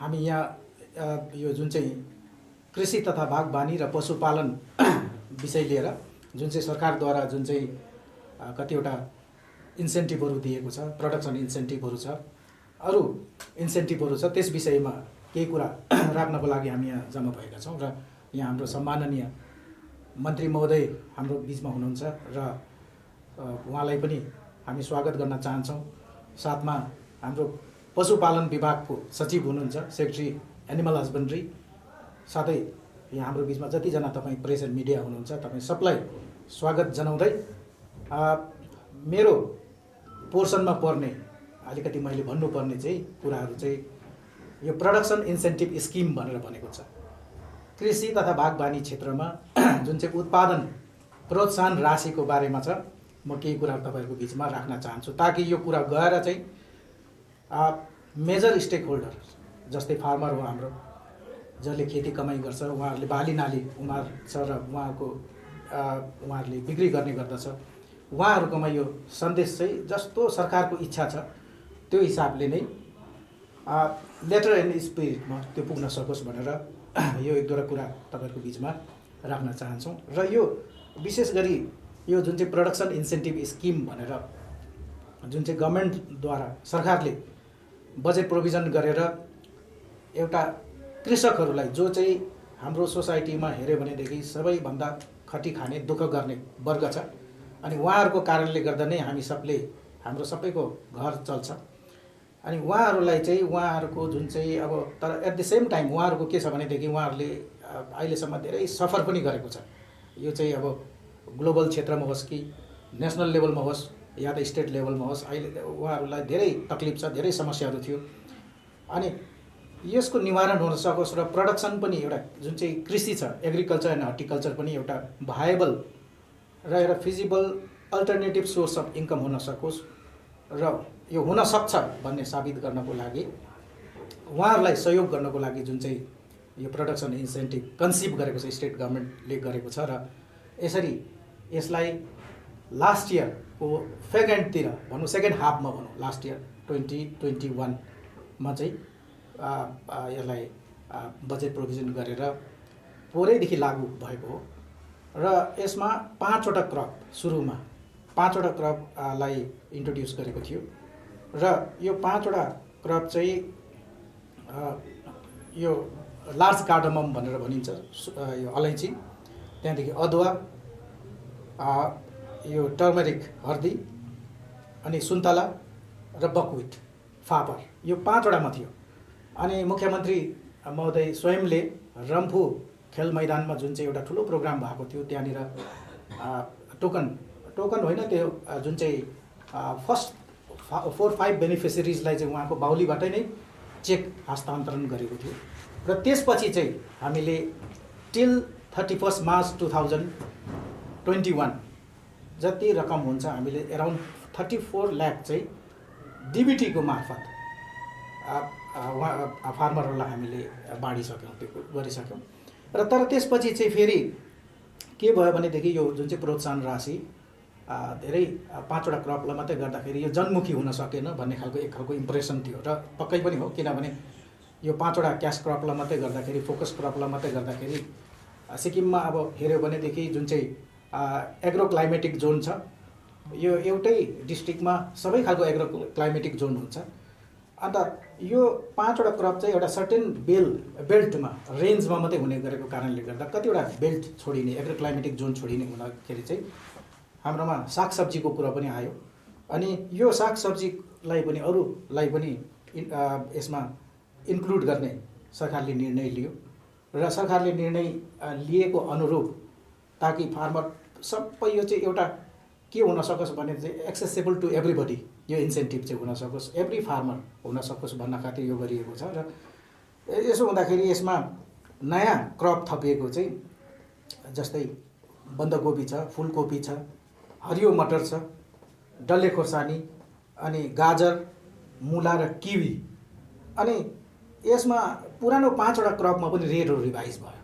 हामी यहाँ यो जुन चाहिँ कृषि तथा बागबानी र पशुपालन विषय लिएर जुन चाहिँ सरकारद्वारा जुन चाहिँ कतिवटा इन्सेन्टिभहरू दिएको छ, प्रोडक्सन इन्सेन्टिभहरू छ, अरू इन्सेन्टिभहरू छ, त्यस विषयमा केही कुरा राख्नको लागि हामी यहाँ जम्मा भएका छौँ। र यहाँ हाम्रो सम्माननीय मन्त्री महोदय हाम्रो बिचमा हुनुहुन्छ र उहाँलाई पनि हामी स्वागत गर्न चाहन्छौँ। साथमा हाम्रो पशुपालन विभागको सचिव हुनुहुन्छ, सेक्रेटरी एनिमल हस्बेन्ड्री, साथै यहाँ हाम्रो बिचमा जतिजना तपाईँ प्रेस एन्ड मिडिया हुनुहुन्छ तपाईँ सबलाई स्वागत जनाउँदै मेरो पोर्सनमा पर्ने अलिकति मैले भन्नुपर्ने चाहिँ कुराहरू चाहिँ यो प्रोडक्सन इन्सेन्टिभ स्किम भनेर भनेको छ। कृषि तथा बागबानी क्षेत्रमा जुन चाहिँ उत्पादन प्रोत्साहन राशिको बारेमा छ, म केही कुरा तपाईँहरूको बिचमा राख्न चाहन्छु ताकि यो कुरा गएर चाहिँ मेजर स्टेक होल्डर जस्तै फार्मर हो हाम्रो, जसले खेती कमाइ गर्छ, उहाँहरूले बाली नाली उमार्छ र उहाँहरूले बिक्री गर्ने गर्दछ, उहाँहरूकोमा यो सन्देश चाहिँ जस्तो सरकारको इच्छा छ त्यो हिसाबले नै लेटर एन्ड स्पिरिटमा त्यो पुग्न सकोस् भनेर यो एक दुईवटा कुरा तपाईँहरूको बिचमा राख्न चाहन्छौँ। र यो विशेष गरी यो जुन चाहिँ प्रोडक्सन इन्सेन्टिभ स्किम भनेर जुन चाहिँ गभर्मेन्टद्वारा सरकारले बजेट प्रोभिजन गरेर एउटा कृषकहरूलाई जो चाहिँ हाम्रो सोसाइटीमा हेऱ्यो भनेदेखि सबैभन्दा खटी खाने दुःख गर्ने वर्ग छ, अनि उहाँहरूको कारणले गर्दा नै हामी सबले हाम्रो सबैको घर चल्छ। अनि उहाँहरूलाई चाहिँ उहाँहरूको जुन चाहिँ अब तर एट द सेम टाइम उहाँहरूको के छ भनेदेखि उहाँहरूले अहिलेसम्म धेरै सफर पनि गरेको छ। यो चाहिँ अब ग्लोबल क्षेत्रमा होस् कि नेसनल लेभलमा होस् या त स्टेट लेभलमा होस्, अहिले उहाँहरूलाई धेरै तकलिफ छ, धेरै समस्याहरू थियो। अनि यसको निवारण हुन सकोस् र प्रोडक्सन पनि एउटा जुन चाहिँ कृषि छ, एग्रिकल्चर एन्ड हर्टिकल्चर पनि एउटा भायबल र एउटा feasible alternative source of income हुन सकोस् र यो हुन सक्छ भन्ने साबित गर्नको लागि उहाँहरूलाई सहयोग गर्नको लागि जुन चाहिँ यो प्रोडक्सन इन्सेन्टिभ कन्सिभ गरेको छ स्टेट गभर्मेन्टले गरेको छ। र यसरी यसलाई लास्ट इयरको फेक एन्डतिर भनौँ, सेकेन्ड हाफमा भनौँ, लास्ट इयर 2021मा चाहिँ यसलाई बजेट प्रोभिजन गरेर पोरैदेखि लागू भएको हो। र यसमा 5वटा क्रप सुरुमा 5वटा क्रपलाई इन्ट्रोड्युस गरेको थियो र यो 5वटा क्रप चाहिँ यो लार्ज कार्डमम भनेर भनिन्छ, यो अलैँची, त्यहाँदेखि अदुवा, यो टर्मरिक हर्दी, अनि सुन्तला र बकविट फापर, यो 5वटामा थियो। अनि मुख्यमन्त्री महोदय स्वयंले रम्फू खेल मैदानमा जुन चाहिँ एउटा ठुलो प्रोग्राम भएको थियो त्यहाँनिर टोकन होइन, त्यो जुन चाहिँ फर्स्ट 4-5 बेनिफिसिरिजलाई चाहिँ उहाँको बाहुलीबाटै नै चेक हस्तान्तरण गरेको थियो। र त्यसपछि चाहिँ हामीले टिल 31 मार्च 2021 जति रकम हुन्छ हामीले एराउन्ड 34 लाख चाहिँ डिबिटीको मार्फत फार्मरहरूलाई हामीले बाँडिसक्यौँ, त्यो गरिसक्यौँ। र तर त्यसपछि चाहिँ फेरि के भयो भनेदेखि यो जुन चाहिँ प्रोत्साहन राशि धेरै 5वटा क्रपलाई मात्रै गर्दाखेरि यो जनमुखी हुन सकेन भन्ने खालको एक खालको इम्प्रेसन थियो र पक्कै पनि हो, किनभने यो 5वटा क्यास क्रपलाई मात्रै गर्दाखेरि, फोकस क्रपलाई मात्रै गर्दाखेरि सिक्किममा अब हेऱ्यो भनेदेखि जुन चाहिँ एग्रो क्लाइमेटिक जोन छ, यो एउटै डिस्ट्रिक्टमा सबै खालको एग्रो क्लाइमेटिक जोन हुन्छ। अन्त यो 5वटा क्रप चाहिँ एउटा सर्टेन बेल्टमा रेन्जमा मात्रै हुने गरेको कारणले गर्दा कतिवटा बेल्ट छोडिने, एग्रो क्लाइमेटिक जोन छोडिने हुँदाखेरि चाहिँ हाम्रोमा सागसब्जीको कुरा पनि आयो। अनि यो सागसब्जीलाई पनि अरूलाई पनि यसमा इन्क्लुड गर्ने सरकारले निर्णय लियो र सरकारले निर्णय लिएको अनुरूप ताकि फार्मर सबै यो चाहिँ एउटा के हुन सकोस् भने चाहिँ एक्सेसिबल टु एभ्रीबडी, यो इन्सेन्टिभ चाहिँ हुन सकोस्, एभ्री फार्मर हुन सकोस् भन्न खातिर यो गरिएको छ। र यसो हुँदाखेरि यसमा नयाँ क्रप थपिएको चाहिँ जस्तै बन्दकोपी छ, फुलकोपी छ, हरियो मटर छ, डल्ले खोर्सानी, अनि गाजर, मुला र किवी। अनि यसमा पुरानो 5वटा क्रपमा पनि रेटहरू रिभाइज भयो,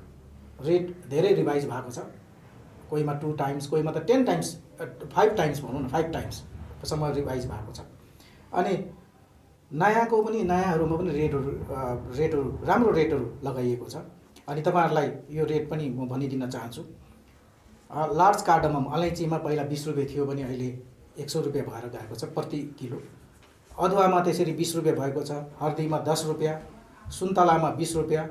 रेट धेरै रिभाइज भएको छ, कोहीमा 2 टाइम्स, कोहीमा त 10 टाइम्स, 5 टाइम्स भनौँ न, 5 टाइम्ससम्म रिभाइज भएको छ। अनि नयाँको पनि नयाँहरूमा पनि रेटहरू राम्रो रेटहरू लगाइएको छ। अनि तपाईँहरूलाई यो रेट पनि म भनिदिन चाहन्छु। लार्ज कार्डमम अलैँचीमा पहिला 20 रुपियाँ थियो भने अहिले 100 रुपियाँ भएर गएको छ प्रति किलो। अदुवामा त्यसरी 20 रुपियाँ भएको छ, हर्दीमा 10 रुपियाँ, सुन्तलामा 20 रुपियाँ,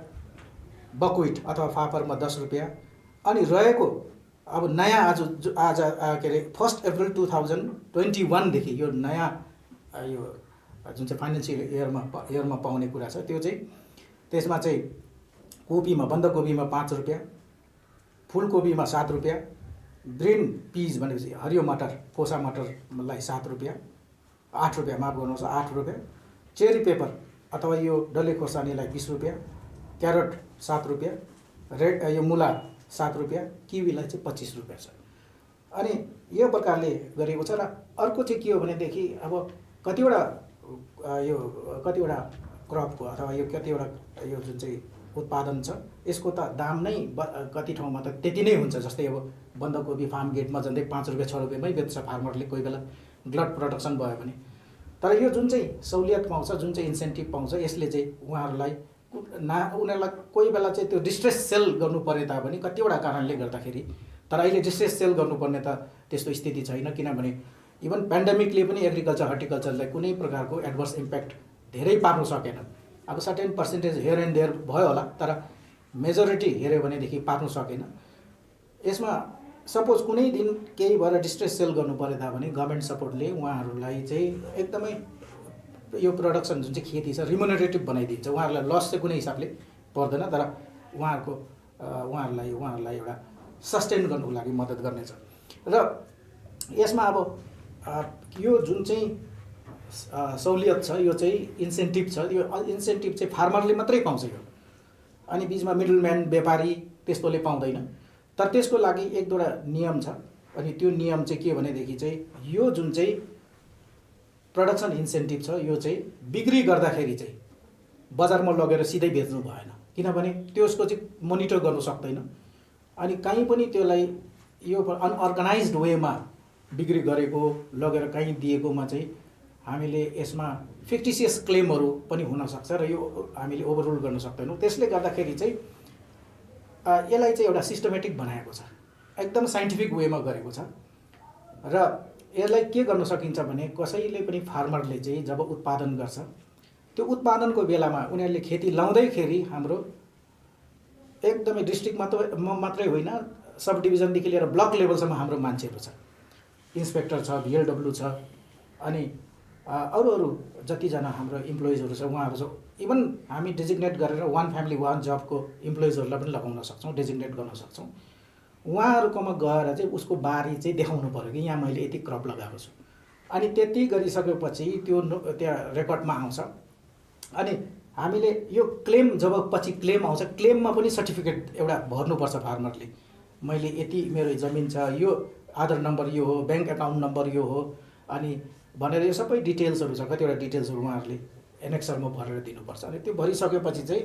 बकविट अथवा फापरमा 10 रुपियाँ। अनि रहेको अब नयाँ आज के अरे 1 अप्रिल 2021 देखि यो नयाँ यो जुन चाहिँ फाइनेन्सियल इयरमा पाउने कुरा छ त्यो चाहिँ त्यसमा चाहिँ कोपीमा बन्दाकोपीमा 5 रुपियाँ, फुलकोपीमा 7 रुपियाँ, ग्रिन पिज भनेपछि हरियो मटर कोसा मटरलाई 7 रुपियाँ 8 रुपियाँ माफ गर्नुहोस् 8 रुपियाँ, चेरी पेपर अथवा यो डल्ले खोर्सानीलाई 20 रुपियाँ, क्यारट 7 रुपियाँ, रेड यो मुला 7 रुपियाँ, किवीलाई चाहिँ 25 रुपियाँ छ। अनि यो प्रकारले गरिएको छ। र अर्को चाहिँ के हो भनेदेखि अब कतिवटा क्रपको अथवा यो कतिवटा यो जुन चाहिँ उत्पादन छ यसको त दाम नै कति ठाउँमा त त्यति नै हुन्छ। जस्तै अब बन्दाकोपी फार्म गेटमा झन्डै 5 रुपियाँ 6 रुपियाँमै बेच्छ फार्मरले कोही बेला ग्लट प्रोडक्सन भयो भने। तर यो जुन चाहिँ सहुलियत पाउँछ, जुन चाहिँ इन्सेन्टिभ पाउँछ, यसले चाहिँ उनीहरूलाई कोही बेला चाहिँ त्यो डिस्ट्रेस सेल गर्नु पर्ने तापनि कतिवटा कारणले गर्दाखेरि, तर अहिले डिस्ट्रेस सेल गर्नुपर्ने त त्यस्तो स्थिति छैन। किनभने इभन पेन्डेमिकले पनि एग्रिकल्चर हर्टिकल्चरलाई कुनै प्रकारको एडभर्स इम्प्याक्ट धेरै पार्नु सकेन। अब certain percentage here and there भयो होला, तर मेजोरिटी हेऱ्यो भनेदेखि पार्नु सकेन। यसमा सपोज कुनै दिन केही भएर डिस्ट्रेस सेल गर्नु परे तापनि गभर्मेन्ट सपोर्टले उहाँहरूलाई चाहिँ एकदमै यो प्रोडक्सन जुन चाहिँ खेती छ रिम्युनरेटिभ बनाइदिन्छ। उहाँहरूलाई लस चाहिँ कुनै हिसाबले पर्दैन, तर उहाँहरूलाई एउटा सस्टेन गर्नुको लागि मद्दत गर्नेछ। र यसमा अब यो जुन चाहिँ सहुलियत छ यो चाहिँ इन्सेन्टिभ छ। यो इन्सेन्टिभ चाहिँ फार्मरले मात्रै पाउँछ यो, अनि बिचमा मिडलम्यान व्यापारी त्यस्तोले पाउँदैन। तर त्यसको लागि एक दुईवटा नियम छ। अनि त्यो नियम चाहिँ के भनेदेखि चाहिँ यो जुन चाहिँ प्रोडक्सन इन्सेन्टिभ छ यो चाहिँ बिक्री गर्दाखेरि चाहिँ बजारमा लगेर सिधै बेच्नु भएन, किनभने त्यसको चाहिँ मोनिटर गर्नु सक्दैन। अनि कहीँ पनि त्यसलाई यो अनअर्गनाइज्ड वेमा बिक्री गरेको लगेर कहीँ दिएकोमा चाहिँ हामीले यसमा फिक्टिसियस क्लेमहरू पनि हुनसक्छ र यो हामीले ओभररुल गर्न सक्दैनौँ। त्यसले गर्दाखेरि चाहिँ यसलाई चाहिँ एउटा सिस्टमेटिक बनाएको छ, एकदम साइन्टिफिक वेमा गरेको छ। र यसलाई के गर्न सकिन्छ भने कसैले पनि फार्मरले चाहिँ जब उत्पादन गर्छ त्यो उत्पादनको बेलामा उनीहरूले खेती लाउँदैखेरि हाम्रो एकदमै डिस्ट्रिक्ट मात्रै होइन सब डिभिजनदेखि लिएर ब्लक लेभलसम्म हाम्रो मान्छेहरू छ, इन्सपेक्टर छ, भिएलडब्ल्यू छ, अनि अरू जतिजना हाम्रो इम्प्लोइजहरू छ उहाँहरू छ। इभन हामी डेजिग्नेट गरेर 1 फ्यामिली 1 जबको इम्प्लोइजहरूलाई पनि लगाउन सक्छौँ, डेजिग्नेट गर्न सक्छौँ। उहाँहरूकोमा गएर चाहिँ उसको बारी चाहिँ देखाउनु पऱ्यो कि यहाँ मैले यति क्रप लगाएको छु। अनि त्यति गरिसकेपछि त्यो त्यहाँ रेकर्डमा आउँछ। अनि हामीले यो क्लेम जब पछि क्लेम आउँछ, क्लेममा पनि सर्टिफिकेट एउटा भर्नुपर्छ फार्मरले। मैले यति मेरो जमिन छ, यो आधार नम्बर यो हो, ब्याङ्क एकाउन्ट नम्बर यो हो, अनि भनेर यो सबै डिटेल्सहरू छ, कतिवटा डिटेल्सहरू उहाँहरूले एनेक्सरमा भरेर दिनुपर्छ। अनि त्यो भरिसकेपछि चाहिँ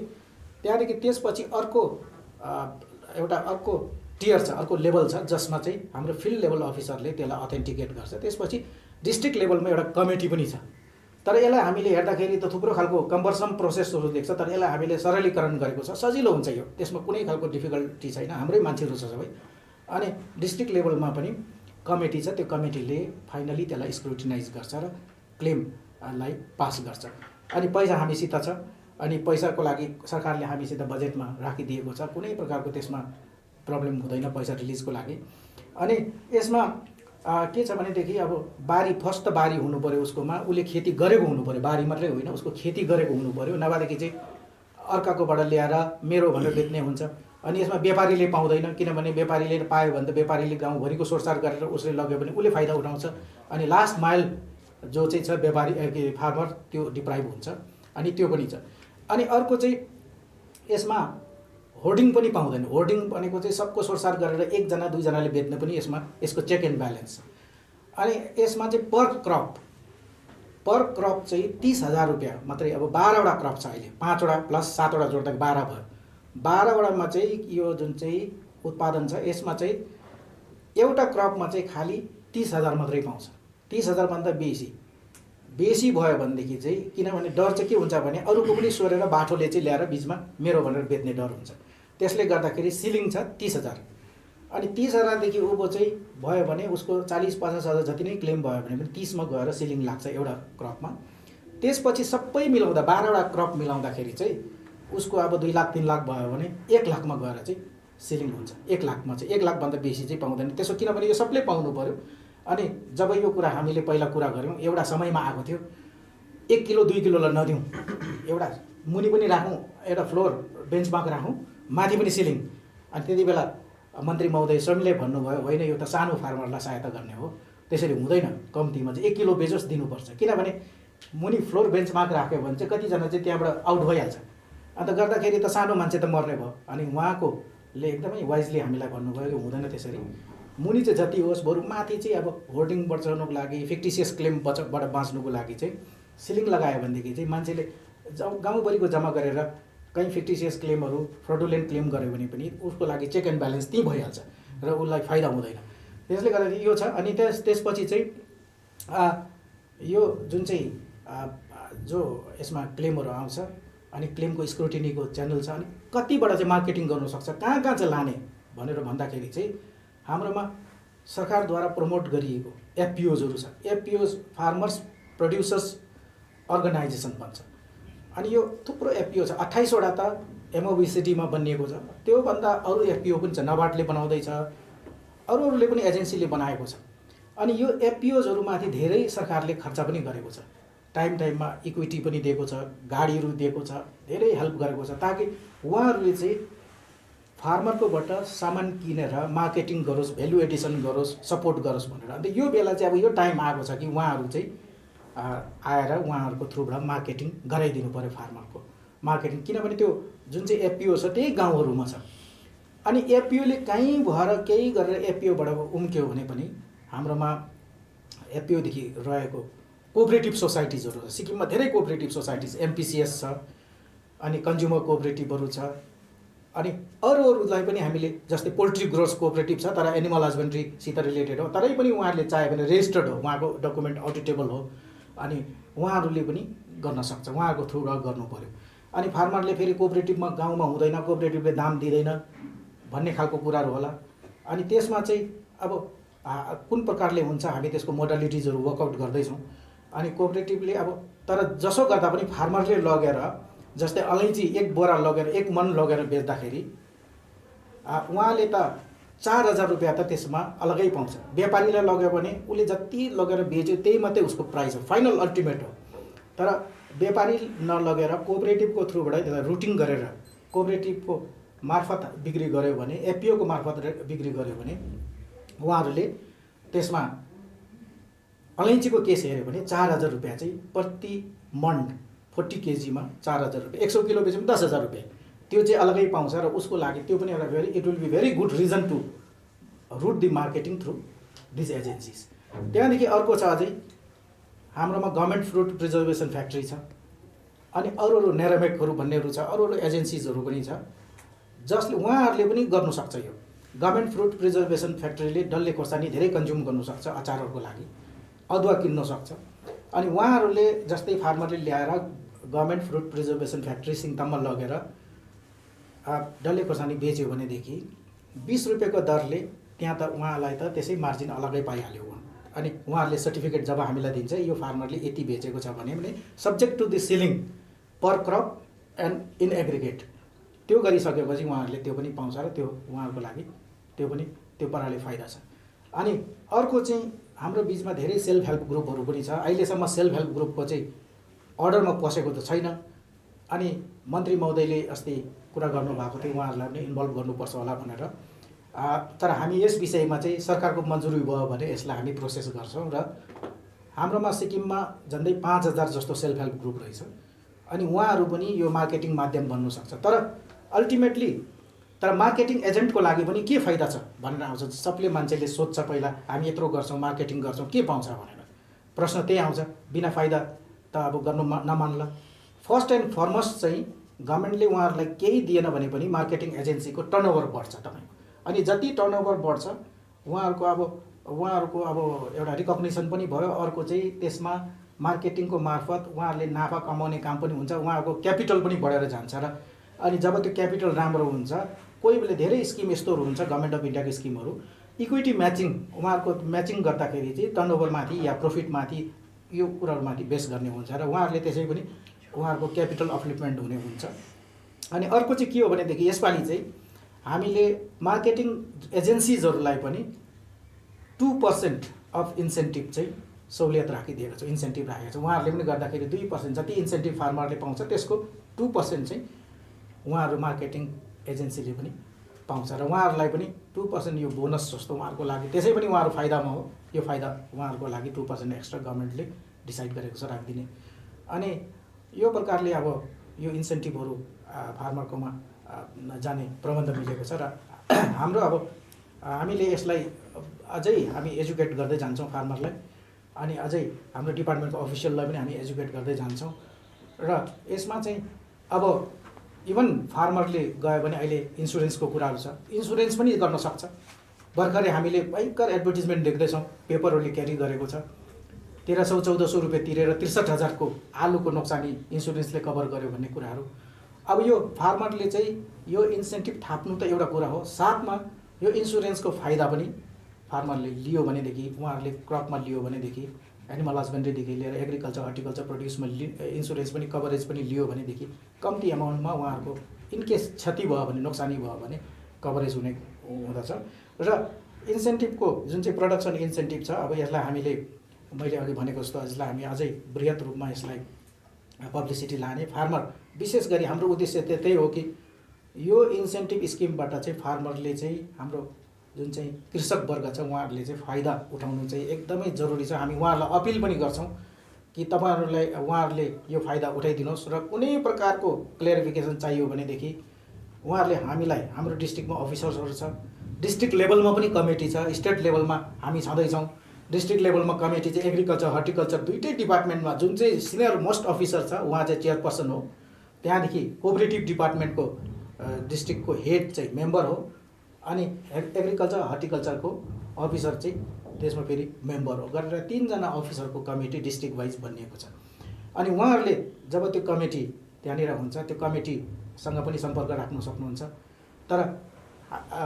त्यहाँदेखि त्यसपछि अर्को टियर छ, अर्को लेभल छ जसमा चाहिँ हाम्रो फिल्ड लेभल अफिसरले त्यसलाई अथेन्टिकेट गर्छ। त्यसपछि डिस्ट्रिक्ट लेभलमा एउटा कमिटी पनि छ। तर यसलाई हामीले हेर्दाखेरि त थुप्रो खालको कम्बर्सम प्रोसेसहरू देख्छ, तर यसलाई हामीले सरलीकरण गरेको छ, सजिलो हुन्छ यो, त्यसमा कुनै खालको डिफिकल्टी छैन, हाम्रै मान्छेहरू छ सबै। अनि डिस्ट्रिक्ट लेभलमा पनि कमिटी छ, त्यो कमिटीले फाइनली त्यसलाई स्क्रुटिनाइज गर्छ र क्लेमलाई पास गर्छ। अनि पैसा हामीसित छ, अनि पैसाको लागि सरकारले हामीसित बजेटमा राखिदिएको छ, कुनै प्रकारको त्यसमा प्रब्लम हुँदैन पैसा रिलिजको लागि। अनि यसमा के छ भनेदेखि अब बारी फर्स्ट त बारी हुनु पऱ्यो उसकोमा, उसले खेती गरेको हुनु पऱ्यो, बारी मात्रै होइन उसको खेती गरेको हुनु पऱ्यो, नभएदेखि चाहिँ अर्काकोबाट ल्याएर मेरो भनेर बेच्ने हुन्छ। अनि यसमा व्यापारीले पाउँदैन, किनभने व्यापारीले पायो भने त व्यापारीले गाउँभरिको सोरसार गरेर उसले लग्यो भने उसले फाइदा उठाउँछ, अनि लास्ट माइल जो चाहिँ छ व्यापारी फार्मर त्यो डिप्राइभ हुन्छ। अनि त्यो पनि छ। अनि अर्को चाहिँ यसमा होर्डिङ पनि पाउँदैन। होर्डिङ भनेको चाहिँ सबको सोरसार गरेर 1 जना 2 जनाले बेच्ने पनि यसको चेक एन्ड ब्यालेन्स छ। अनि यसमा चाहिँ पर क्रप चाहिँ 30,000 रुपियाँ मात्रै। अब 12वटा क्रप छ अहिले, 5वटा प्लस 7वटा जोड्दा 12 भयो। 12वटामा चाहिँ यो जुन चाहिँ उत्पादन छ यसमा चाहिँ एउटा क्रपमा चाहिँ खालि 30,000 मात्रै पाउँछ। 30,000 भन्दा बेसी बेसी भयो भनेदेखि चाहिँ, किनभने डर चाहिँ के हुन्छ भने अरूको पनि सोरेर बाठोले चाहिँ ल्याएर बिचमा मेरो भनेर बेच्ने डर हुन्छ। त्यसले गर्दाखेरि सिलिङ छ 30,000, अनि 30,000देखि उँभो चाहिँ भयो भने उसको 40-50 हजार जति नै क्लेम भयो भने पनि 30मा गएर सिलिङ लाग्छ एउटा क्रपमा। त्यसपछि सबै मिलाउँदा 12वटा क्रप मिलाउँदाखेरि चाहिँ उसको अब 2 लाख 3 लाख भयो भने 1 लाखमा गएर चाहिँ सिलिङ हुन्छ। 1 लाखमा चाहिँ 1 लाखभन्दा बेसी चाहिँ पाउँदैन त्यसो, किनभने यो सबले पाउनु पर्यो। अनि जब यो कुरा हामीले पहिला कुरा गऱ्यौँ, एउटा समयमा आएको थियो 1 किलो 2 किलोलाई नदिउँ, एउटा मुनि पनि राखौँ, एउटा फ्लोर बेन्चमार्क राखौँ, माथि पनि सिलिङ। अनि त्यति बेला मन्त्री महोदय स्वयंले भन्नुभयो होइन यो त सानो फार्मरलाई सहायता गर्ने हो, त्यसरी हुँदैन, कम्तीमा चाहिँ 1 किलो बेजोस् दिनुपर्छ। किनभने मुनि फ्लोर बेन्चमार्क राख्यो भने चाहिँ कतिजना चाहिँ त्यहाँबाट आउट भइहाल्छ, अन्त गर्दाखेरि त सानो मान्छे त मर्ने भयो। अनि उहाँकोले एकदमै वाइजली हामीलाई भन्नुभयो कि हुँदैन त्यसरी, मुनि चाहिँ जति होस्, बरु माथि चाहिँ अब होर्डिङ बचाउनुको लागि फिक्टिसियस क्लेमबाट बाँच्नुको लागि चाहिँ सिलिङ लगायो भनेदेखि चाहिँ मान्छेले गाउँभरिको जम्मा गरेर कहीँ फिक्टिसियस क्लेमहरू फ्रडुलेन्ट क्लेम गर्यो भने पनि उसको लागि चेक एन्ड ब्यालेन्स त्यहीँ भइहाल्छ र उसलाई फाइदा हुँदैन। त्यसले गर्दाखेरि यो छ। अनि त्यसपछि चाहिँ यो जुन चाहिँ जो यसमा क्लेमहरू आउँछ अनि क्लेमको स्क्रुटिनीको च्यानल छ, अनि कतिबाट चाहिँ मार्केटिङ गर्नुसक्छ, कहाँ कहाँ चाहिँ लाने भनेर भन्दाखेरि चाहिँ हाम्रोमा सरकारद्वारा प्रमोट गरिएको एफपिओजहरू छ। एफपिओज फार्मर्स प्रोड्युसर्स अर्गनाइजेसन भन्छ। अनि यो थुप्रो एफपिओ छ, 28वटा त एमओबिसिटीमा बनिएको छ। त्योभन्दा अरू एफपिओ पनि छ, नबार्डले बनाउँदैछ, अरूले पनि एजेन्सीले बनाएको छ। अनि यो एफपिओजहरूमाथि धेरै सरकारले खर्च पनि गरेको छ, टाइममा इक्विटी पनि दिएको छ, गाडीहरू दिएको छ, धेरै हेल्प गरेको छ, ताकि उहाँहरूले चाहिँ फार्मरकोबाट सामान किनेर मार्केटिङ गरोस्, भ्यालु एडिसन गरोस्, सपोर्ट गरोस् भनेर। अन्त यो बेला चाहिँ अब यो टाइम आएको छ कि उहाँहरू चाहिँ आएर उहाँहरूको थ्रुबाट मार्केटिङ गराइदिनु पर्यो फार्मरको मार्केटिङ। किनभने त्यो जुन चाहिँ एफपिओ छ त्यही गाउँहरूमा छ। अनि एफपिओले कहीँ भएर केही गरेर एफपिओबाट उम्क्यो भने पनि हाम्रोमा एफपिओदेखि रहेको कोअपरेटिभ सोसाइटिजहरू छ। सिक्किममा धेरै कोअपरेटिभ सोसाइटिज, एमपिसिएस छ, अनि कन्ज्युमर कोअपरेटिभहरू छ, अनि अरूलाई पनि हामीले जस्तै पोल्ट्री ग्रोर्स कोअपरेटिभ छ तर एनिमल हस्बेन्ड्रीसित रिलेटेड हो, तरै पनि उहाँहरूले चाह्यो भने रेजिस्टर्ड हो, उहाँको डकुमेन्ट अडिटेबल हो, अनि उहाँहरूले पनि गर्न सक्छ, उहाँहरूको थ्रुबाट गर्नु पर्यो। अनि फार्मरले फेरि कोअपरेटिभमा गाउँमा हुँदैन, कोअपरेटिभले दाम दिँदैन भन्ने खालको कुराहरू होला। अनि त्यसमा चाहिँ अब कुन प्रकारले हुन्छ हामी त्यसको मोडालिटिजहरू वर्कआउट गर्दैछौँ। अनि कोअपरेटिभले अब तर जसो गर्दा पनि फार्मरले लगेर जस्तै अलैँची 1 बोरा लगेर 1 मन लगेर बेच्दाखेरि उहाँले त 4,000 रुपियाँ त त्यसमा अलगै पाउँछ। व्यापारीलाई लग्यो भने उसले जति लगेर बेच्यो त्यही मात्रै उसको प्राइस हो, फाइनल अल्टिमेट हो। तर व्यापारी नलगेर कोअपरेटिभको थ्रुबाट त्यसलाई रुटिङ गरेर कोअपरेटिभको मार्फत बिक्री गर्यो भने, एफपिओको मार्फत बिक्री गर्यो भने उहाँहरूले त्यसमा अलैँचीको केस हेऱ्यो भने 4,000 रुपियाँ चाहिँ प्रति मन्ड 40 केजीमा 4,000 रुपियाँ, 100 किलो बेच्यो भने 10,000 रुपियाँ, त्यो चाहिँ अलगै पाउँछ। र उसको लागि त्यो पनि एउटा it will be very good reason to route the marketing through this agencies. त्यहाँदेखि अर्को छ अझै हाम्रोमा गभर्मेन्ट फ्रुट प्रिजर्भेसन फ्याक्ट्री छ, अनि अरू नेरामेकहरू भन्नेहरू छ, अरू एजेन्सिजहरू पनि छ जसले उहाँहरूले पनि गर्नु सक्छ। यो गभर्मेन्ट फ्रुट प्रिजर्भेसन फ्याक्ट्रीले डल्ले खोर्सानी धेरै कन्ज्युम गर्नु सक्छ, अचारहरूको लागि अदुवा किन्न सक्छ। अनि उहाँहरूले जस्तै फार्मरले ल्याएर गभर्मेन्ट फ्रुट प्रिजर्भेसन फ्याक्ट्री सिङताममा लगेर डल्ले खोर्सानी बेच्यो भनेदेखि 20 रुपियाँको दरले त्यहाँ त उहाँलाई त त्यसै मार्जिन अलगै पाइहाल्यो। अनि उहाँहरूले सर्टिफिकेट जब हामीलाई दिन्छ यो फार्मरले यति बेचेको छ भने subject to the ceiling per crop and in aggregate त्यो गरिसकेपछि उहाँहरूले त्यो पनि पाउँछ र त्यो उहाँहरूको लागि त्यो पनि त्यो पाराले फाइदा छ। अनि अर्को चाहिँ हाम्रो बिचमा धेरै सेल्फ हेल्प ग्रुपहरू पनि छ। अहिलेसम्म सेल्फ हेल्प ग्रुपको चाहिँ अर्डरमा पसेको त छैन। अनि मन्त्री महोदयले अस्ति कुरा गर्नुभएको थियो उहाँहरूलाई पनि इन्भल्भ गर्नुपर्छ होला भनेर। तर हामी यस विषयमा चाहिँ सरकारको मन्जुरी भयो भने यसलाई हामी प्रोसेस गर्छौँ र हाम्रोमा सिक्किममा झन्डै 5,000 जस्तो सेल्फ हेल्प ग्रुप रहेछ। अनि उहाँहरू पनि यो मार्केटिङ माध्यम बन्नु सक्छ। तर अल्टिमेटली तर मार्केटिङ एजेन्टको लागि पनि के फाइदा छ भनेर आउँछ। सबले मान्छेले सोध्छ पहिला हामी यत्रो गर्छौँ मार्केटिङ गर्छौँ के पाउँछ भनेर प्रश्न त्यही आउँछ। बिना फाइदा त अब गर्नु नमान्ला। फर्स्ट एन्ड फरमोस्ट चाहिँ गभर्मेन्टले उहाँहरूलाई केही दिएन भने पनि मार्केटिङ एजेन्सीको टर्नओभर बढ्छ तपाईँको। अनि जति टर्नओभर बढ्छ उहाँहरूको अब उहाँहरूको अब एउटा रिकग्निसन पनि भयो। अर्को चाहिँ त्यसमा मार्केटिङको मार्फत उहाँहरूले नाफा कमाउने काम पनि हुन्छ, उहाँहरूको क्यापिटल पनि बढेर जान्छ। र अनि जब त्यो क्यापिटल राम्रो हुन्छ, कोही बेला धेरै स्किम यस्तोहरू हुन्छ गभर्मेन्ट अफ इन्डियाको स्किमहरू, इक्विटी म्याचिङ उहाँहरूको म्याचिङ गर्दाखेरि चाहिँ टर्नओभरमाथि या प्रफिटमाथि यो कुराहरूमाथि बेस गर्ने हुन्छ र उहाँहरूले त्यसै पनि उहाँहरूको क्यापिटल अपलिफ्टमेन्ट हुने हुन्छ। अनि अर्को चाहिँ के हो भनेदेखि यसपालि चाहिँ हामीले मार्केटिङ एजेन्सिजहरूलाई पनि 2% अफ इन्सेन्टिभ चाहिँ सहुलियत राखिदिएको छ, इन्सेन्टिभ राखेको छ। उहाँहरूले पनि गर्दाखेरि 2% जति इन्सेन्टिभ फार्मरले पाउँछ त्यसको 2% चाहिँ उहाँहरू मार्केटिङ एजेन्सीले पनि पाउँछ र उहाँहरूलाई पनि 2% यो बोनस जस्तो उहाँहरूको लागि त्यसै पनि उहाँहरू फाइदामा हो। यो फाइदा उहाँहरूको लागि 2% एक्स्ट्रा गभर्मेन्टले डिसाइड गरेको छ राखिदिने। अनि यो प्रकारले अब यो इन्सेन्टिभहरू फार्मरकोमा जाने प्रबन्ध मिलेको छ र हाम्रो अब हामीले यसलाई अझै हामी एजुकेट गर्दै जान्छौँ फार्मरलाई। अनि अझै हाम्रो डिपार्टमेन्टको अफिसियललाई पनि हामी एजुकेट गर्दै जान्छौँ र यसमा चाहिँ अब इभन फार्मरले गयो भने अहिले इन्सुरेन्सको कुराहरू छ, इन्सुरेन्स पनि गर्न सक्छ। भर्खरै हामीले भयङ्कर एडभर्टिजमेन्ट देख्दैछौँ, पेपरहरूले क्यारी गरेको छ। 1300-1400 रुपियाँ तिरेर 63,000 को आलुको नोक्सानी इन्सुरेन्सले कभर गर्यो भन्ने कुराहरू। अब यो फार्मरले चाहिँ यो इन्सेन्टिभ थाप्नु त एउटा कुरा हो, साथमा यो इन्सुरेन्सको फाइदा पनि फार्मरले लियो भनेदेखि, उहाँहरूले क्रपमा लियो भनेदेखि, एनिमल हस्बेन्ड्रीदेखि लिएर एग्रिकल्चर हर्टिकल्चर प्रोड्युसमा इन्सुरेन्स पनि कभरेज पनि लियो भनेदेखि कम्ती एमाउन्टमा उहाँहरूको इनकेस क्षति भयो भने, नोक्सानी भयो भने कभरेज हुँदछ। र इन्सेन्टिभको जुन चाहिँ प्रोडक्सन इन्सेन्टिभ छ, अब यसलाई हामीले मैले अघि भनेको जस्तो यसलाई हामी अझै बृहत रूपमा यसलाई पब्लिसिटी लाने। फार्मर विशेष गरी हाम्रो उद्देश्य त्यही हो कि यो इन्सेन्टिभ स्किमबाट चाहिँ फार्मरले चाहिँ हाम्रो जुन चाहिँ कृषक वर्ग छ उहाँहरूले चाहिँ फाइदा उठाउनु चाहिँ एकदमै जरुरी छ। हामी उहाँहरूलाई अपिल पनि गर्छौँ कि तपाईँहरूलाई उहाँहरूले यो फाइदा उठाइदिनुहोस् र कुनै प्रकारको क्लियरिफिकेसन चाहियो भनेदेखि उहाँहरूले हामीलाई, हाम्रो डिस्ट्रिक्टमा अफिसर्सहरू छ, डिस्ट्रिक्ट लेभलमा पनि कमिटी छ, स्टेट लेभलमा हामी छँदैछौँ। डिस्ट्रिक्ट लेभलमा कमिटी चाहिँ एग्रिकल्चर हर्टिकल्चर दुईटै डिपार्टमेन्टमा जुन चाहिँ सिनियर मोस्ट अफिसर छ उहाँ चाहिँ चेयरपर्सन हो। त्यहाँदेखि कोअपरेटिभ डिपार्टमेन्टको डिस्ट्रिक्टको हेड चाहिँ मेम्बर हो। अनि एग्रिकल्चर हर्टिकल्चरको अफिसर चाहिँ त्यसमा फेरि मेम्बर हो। गरेर 3 जना अफिसरको कमिटी डिस्ट्रिक्ट वाइज बनिएको छ। अनि उहाँहरूले जब त्यो कमिटी त्यहाँनिर हुन्छ, त्यो कमिटीसँग पनि सम्पर्क राख्न सक्नुहुन्छ। तर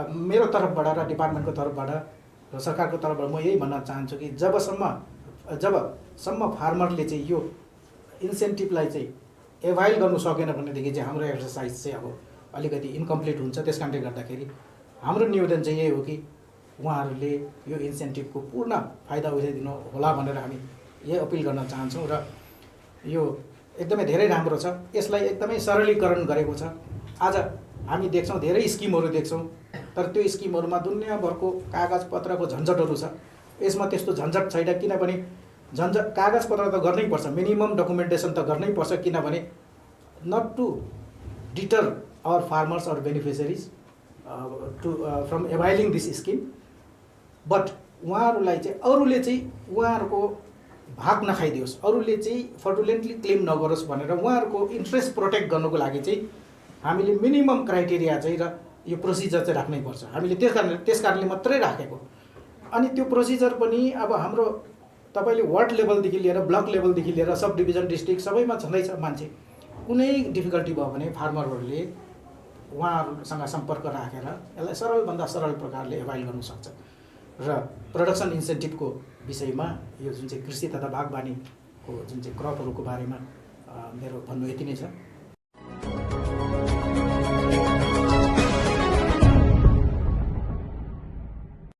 मेरो तर्फबाट र डिपार्टमेन्टको तर्फबाट र सरकारको तर्फबाट म यही भन्न चाहन्छु कि जबसम्म फार्मरले चाहिँ यो इन्सेन्टिभलाई चाहिँ एभाइल गर्नु सकेन भनेदेखि चाहिँ हाम्रो एक्सर्साइज चाहिँ अब अलिकति इन्कम्प्लिट हुन्छ। त्यस कारणले गर्दाखेरि हाम्रो निवेदन चाहिँ यही हो कि उहाँहरूले यो इन्सेन्टिभको पूर्ण फाइदा उठाइदिनु होला भनेर हामी यही अपिल गर्न चाहन्छौँ। र यो एकदमै धेरै राम्रो छ, यसलाई एकदमै सरलीकरण गरेको छ। आज हामी देख्छौँ धेरै स्किमहरू देख्छौँ, तर त्यो स्किमहरूमा दुनियाँभरको कागजपत्रको झन्झटहरू छ। यसमा त्यस्तो झन्झट छैन, किनभने कागजपत्र त गर्नै पर्छ, मिनिमम डकुमेन्टेसन त गर्नै पर्छ, किनभने not to deter our farmers or beneficiaries from availing this scheme, but उहाँहरूलाई चाहिँ अरूले चाहिँ उहाँहरूको भाग नखाइदियोस्, अरूले चाहिँ फ्रडुलेन्टली क्लेम नगरोस् भनेर उहाँहरूको इन्ट्रेस्ट प्रोटेक्ट गर्नुको लागि चाहिँ हामीले मिनिमम क्राइटेरिया चाहिँ र यो प्रोसिजर चाहिँ राख्नै पर्छ। हामीले त्यस कारणले मात्रै राखेको। अनि त्यो प्रोसिजर पनि अब हाम्रो तपाईँले वार्ड लेभलदेखि लिएर ब्लक लेभलदेखि लिएर सब डिभिजन डिस्ट्रिक्ट सबैमा छँदैछ मान्छे। कुनै डिफिकल्टी भयो भने फार्मरहरूले उहाँहरूसँग सम्पर्क राखेर यसलाई सरलभन्दा सरल प्रकारले एभाइल गर्नु सक्छ। र प्रोडक्सन इन्सेन्टिभको विषयमा यो जुन चाहिँ कृषि तथा बागवानीको जुन चाहिँ क्रपहरूको बारेमा मेरो भन्नु यति नै छ।